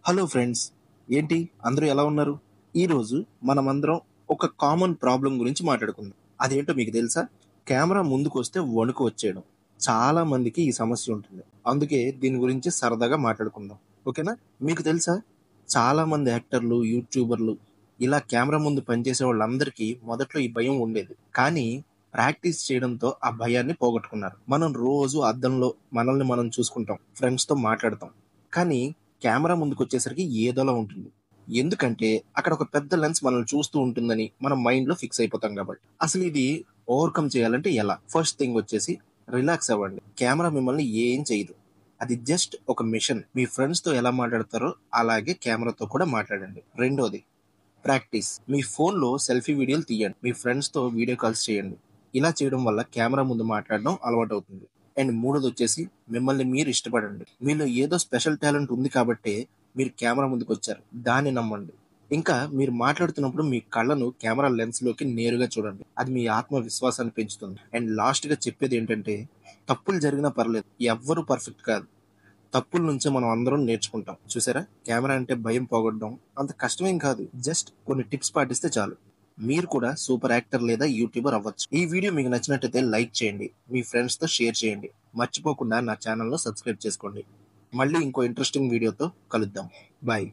Hello friends, ఏంటి అందరూ ఎలా ఉన్నారు? ఈరోజు మనమందరం ఒక కామన్ ప్రాబ్లం గురించి మాట్లాడుకుందాం. అదేంటో మీకు తెలుసా? కెమెరా ముందుకొస్తే వణుకు వచ్చేయడం. చాలా మందికి ఈ సమస్య ఉంటుంది. అందుకే దీని గురించి సరదాగా మాట్లాడుకుందాం. ఓకేనా? మీకు తెలుసా? చాలా మంది యాక్టర్లు, యూట్యూబర్లు ఇలా కెమెరా ముందు పనిచేసే వాళ్ళందరికీ మొదట్లో ఈ భయం ఉండేది. కానీ ప్రాక్టీస్ చేయడంతో ఆ భయాన్ని పోగొట్టుకున్నారు. మనం రోజు అద్దంలో మనల్ని మనం చూసుకుంటాం. ఫ్రెండ్స్‌తో మాట్లాడతాం. కానీ కెమెరా ముందుకొచ్చేసరికి ఏదోలా ఉంటుంది. ఎందుకంటే అక్కడ ఒక పెద్ద లెన్స్ మనల్ని చూస్తూ ఉంటుందని మన మైండ్‌లో ఫిక్స్ అయిపోతాం కాబట్టి. అసలు ఇది ఓవర్‌కమ్ చేయాలంటే ఎలా? ఫస్ట్ థింగ్ వచ్చేసి రిలాక్స్ అవ్వండి. కెమెరా మిమ్మల్ని ఏం చేయదు. అది జస్ట్ ఒక మిషన్. మీ ఫ్రెండ్స్‌తో ఎలా మాట్లాడతారో అలాగే కెమెరాతో కూడా మాట్లాడండి. రెండోది ప్రాక్టీస్. మీ ఫోన్‌లో సెల్ఫీ వీడియోలు తీయండి. మీ ఫ్రెండ్స్‌తో వీడియో కాల్స్ చేయండి. ఇలా చేయడం వల్ల కెమెరా ముందు మాట్లాడడం అలవాటవుతుంది. అండ్ మూడోదొచ్చేసి మిమ్మల్ని మీరు ఇష్టపడండి. మీలో ఏదో స్పెషల్ టాలెంట్ ఉంది కాబట్టే మీరు కెమెరా ముందుకొచ్చారు. దాన్ని నమ్మండి. ఇంకా మీరు మాట్లాడుతున్నప్పుడు మీ కళ్ళను కెమెరా లెన్స్‌లోకి నేరుగా చూడండి. అది మీ ఆత్మవిశ్వాసాన్ని పెంచుతుంది. అండ్ లాస్ట్‌గా చెప్పేదేంటంటే తప్పులు జరిగినా పర్లేదు. ఎవ్వరు పర్ఫెక్ట్ కాదు. తప్పుల నుంచే మనం అందరం నేర్చుకుంటాం. చూసారా? కెమెరా అంటే భయం పోగొట్టడం అంత కష్టమేం కాదు. జస్ట్ కొన్ని టిప్స్ పాటిస్తే చాలు. మీరు కూడా సూపర్ యాక్టర్ లేదా యూట్యూబర్ అవ్వచ్చు. ఈ వీడియో మీకు నచ్చినట్టయితే లైక్ చేయండి. మీ ఫ్రెండ్స్‌తో షేర్ చేయండి. మర్చిపోకుండా నా ఛానల్‌ను సబ్స్క్రైబ్ చేసుకోండి. మళ్ళీ ఇంకో ఇంట్రెస్టింగ్ వీడియోతో కలుద్దాం. బాయ్.